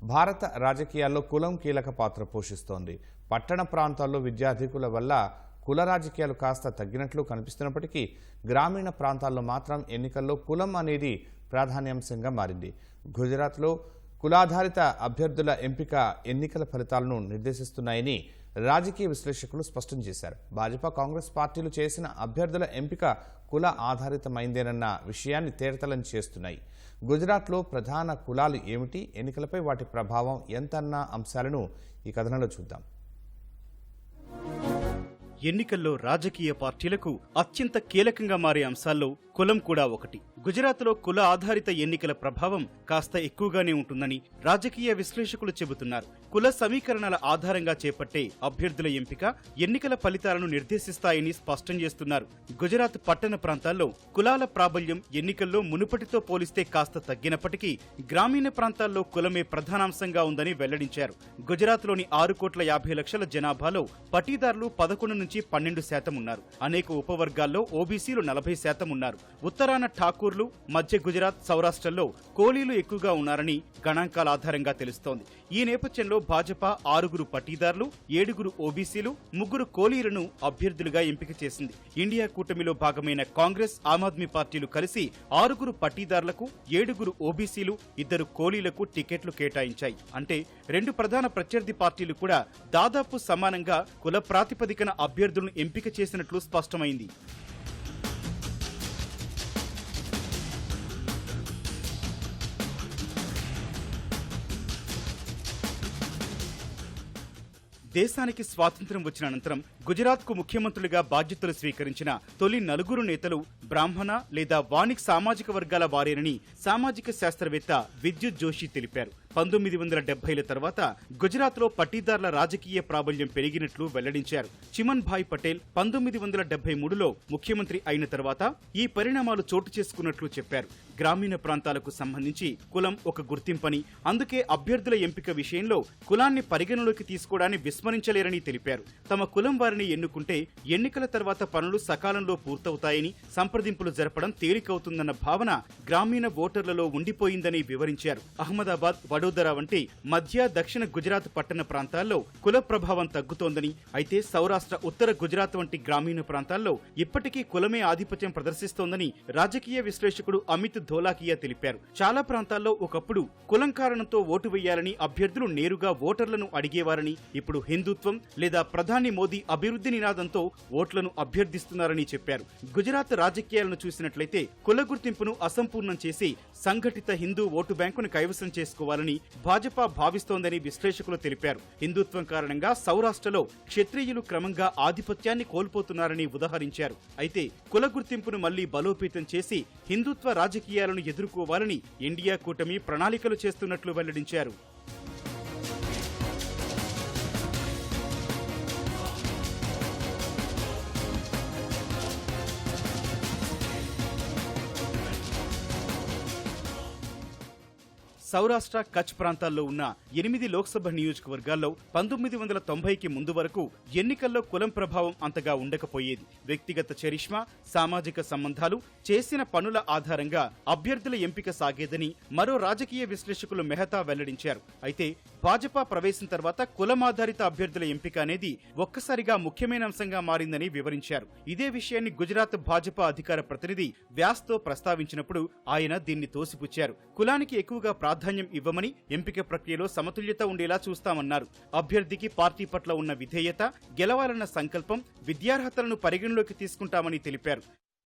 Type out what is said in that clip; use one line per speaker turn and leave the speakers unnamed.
భారత రాజకీయాల్లో కులం కీలక పాత్ర పోషిస్తోంది. పట్టణ ప్రాంతాల్లో విద్యాధికుల వల్ల కుల రాజకీయాలు కాస్త తగ్గినట్లు కనిపిస్తున్నప్పటికీ గ్రామీణ ప్రాంతాల్లో మాత్రం ఎన్నికల్లో కులం అనేది ప్రాధాన్యాంశంగా మారింది. గుజరాత్లో కులాధారిత అభ్యర్థుల ఎంపిక ఎన్నికల ఫలితాలను నిర్దేశిస్తున్నాయని రాజకీయ విశ్లేషకులు స్పష్టం చేశారు. భాజపా, కాంగ్రెస్ పార్టీలు చేసిన అభ్యర్థుల ఎంపిక కుల ఆధారితమైందేనన్న విషయాన్ని తేటతెల్లం చేస్తున్నాయి. గుజరాత్లో ప్రధాన కులాలు ఏమిటి, ఎన్నికలపై వాటి ప్రభావం ఎంతన్న అంశాలను ఈ కథనంలో చూద్దాం.
ఎన్నికల్లో రాజకీయ పార్టీలకు అత్యంత కీలకంగా మారే అంశాల్లో కులం కూడా ఒకటి. గుజరాత్లో కుల ఆధారిత ఎన్నికల ప్రభావం కాస్త ఎక్కువగానే ఉంటుందని రాజకీయ విశ్లేషకులు చెబుతున్నారు. కుల సమీకరణల ఆధారంగా చేపట్టే అభ్యర్థుల ఎంపిక ఎన్నికల ఫలితాలను నిర్దేశిస్తాయని స్పష్టం చేస్తున్నారు. గుజరాత్ పట్టణ ప్రాంతాల్లో కులాల ప్రాబల్యం ఎన్నికల్లో మునుపటితో పోలిస్తే కాస్త తగ్గినప్పటికీ గ్రామీణ ప్రాంతాల్లో కులమే ప్రధానాంశంగా ఉందని వెల్లడించారు. గుజరాత్లోని 6,50,00,000 జనాభాలో పటీదారులు 11 నుంచి 12% ఉన్నారు. అనేక ఉపవర్గాల్లో ఓబీసీలు 40% ఉన్నారు. ఉత్తరాన ఠాకూర్లు, మధ్య గుజరాత్, సౌరాష్ట్రల్లో కోలీలు ఎక్కువగా ఉన్నారని గణాంకాల ఆధారంగా తెలుస్తోంది. ఈ నేపథ్యంలో భాజపా 6 పటీదారులు, 7 ఓబీసీలు, 3 కోలీలను అభ్యర్థులుగా ఎంపిక చేసింది. ఇండియా కూటమిలో భాగమైన కాంగ్రెస్, ఆమ్ ఆద్మీ పార్టీలు కలిసి 6 పటీదారులకు, 7 ఓబీసీలు, 2 కోలీలకు టికెట్లు కేటాయించాయి. అంటే 2 ప్రధాన ప్రత్యర్థి పార్టీలు కూడా దాదాపు సమానంగా కుల ప్రాతిపదికన అభ్యర్థులను ఎంపిక చేసినట్లు స్పష్టమైంది. దేశానికి స్వాతంత్ర్యం వచ్చిన అనంతరం గుజరాత్కు ముఖ్యమంత్రులుగా బాధ్యతలు స్వీకరించిన తొలి 4 నేతలు బ్రాహ్మణ లేదా వాణిక్ సామాజిక వర్గాల వారేనని సామాజిక శాస్త్రవేత్త విద్యుత్ జోషి తెలిపారు. 1970ల తర్వాత గుజరాత్లో పటీదార్ల రాజకీయ ప్రాబల్యం పెరిగినట్లు వెల్లడించారు. చిమన్ భాయ్ పటేల్ 1973లో ముఖ్యమంత్రి అయిన తర్వాత ఈ పరిణామాలు చోటు చేసుకున్నట్లు చెప్పారు. గ్రామీణ ప్రాంతాలకు సంబంధించి కులం ఒక గుర్తింపని, అందుకే అభ్యర్థుల ఎంపిక విషయంలో కులాన్ని పరిగణలోకి తీసుకోవడాన్ని విస్మరించలేరని తెలిపారు. తమ కులం వారిని ఎన్నుకుంటే ఎన్నికల తర్వాత పనులు సకాలంలో పూర్తవుతాయని, సంప్రదింపులు జరపడం తేలికవుతుందన్న భావన గ్రామీణ ఓటర్లలో ఉండిపోయిందని వివరించారు. అహ్మదాబాద్, వడోదరా వంటి మధ్య, దక్షిణ గుజరాత్ పట్టణ ప్రాంతాల్లో కుల ప్రభావం తగ్గుతోందని, అయితే సౌరాష్ట్ర, ఉత్తర గుజరాత్ వంటి గ్రామీణ ప్రాంతాల్లో ఇప్పటికీ కులమే ఆధిపత్యం ప్రదర్శిస్తోందని రాజకీయ విశ్లేషకుడు అమిత్ ధోలాకియా తెలిపారు. చాలా ప్రాంతాల్లో ఒకప్పుడు కులం కారణంతో ఓటు వేయాలని అభ్యర్థులు నేరుగా ఓటర్లను అడిగేవారని, ఇప్పుడు హిందుత్వం లేదా ప్రధాని మోదీ అభివృద్ధి నినాదంతో ఓట్లను అభ్యర్థిస్తున్నారని చెప్పారు. గుజరాత్ రాజకీయాలను చూసినట్లయితే కుల గుర్తింపును అసంపూర్ణం చేసి సంఘటిత హిందూ ఓటు బ్యాంకును కైవసం చేసుకోవాలని భాజపా భావిస్తోందని విశ్లేషకులు తెలిపారు. హిందుత్వం కారణంగా సౌరాష్ట్రలో క్షత్రియులు క్రమంగా ఆధిపత్యాన్ని కోల్పోతున్నారని ఉదహరించారు. అయితే కుల గుర్తింపును మళ్లీ బలోపేతం చేసి హిందుత్వ రాజకీయాలను ఎదుర్కోవాలని ఇండియా కూటమి ప్రణాళికలు చేస్తున్నట్లు వెల్లడించారు. సౌరాష్ట్ర, కచ్ ప్రాంతాల్లో ఉన్న 8 లోక్సభ నియోజకవర్గాల్లో 1990కి ముందు వరకు ఎన్నికల్లో కులం ప్రభావం అంతగా ఉండకపోయేది. వ్యక్తిగత చరిష్మా, సామాజిక సంబంధాలు, చేసిన పనుల ఆధారంగా అభ్యర్థుల ఎంపిక సాగేదని మరో రాజకీయ విశ్లేషకులు మెహతా వెల్లడించారు. అయితే భాజపా ప్రవేశం తర్వాత కులమాధారిత అభ్యర్థుల ఎంపిక అనేది ఒక్కసారిగా ముఖ్యమైన అంశంగా మారిందని వివరించారు. ఇదే విషయాన్ని గుజరాత్ భాజపా అధికార ప్రతినిధి వ్యాస్తో ప్రస్తావించినప్పుడు ఆయన దీన్ని తోసిపుచ్చారు. కులానికి ఎక్కువగా ప్రాధాన్యం ఇవ్వమని, ఎంపిక ప్రక్రియలో సమతుల్యత ఉండేలా చూస్తామన్నారు. అభ్యర్థికి పార్టీ పట్ల ఉన్న విధేయత, గెలవాలన్న సంకల్పం, విద్యార్హతలను పరిగణలోకి తీసుకుంటామని తెలిపారు.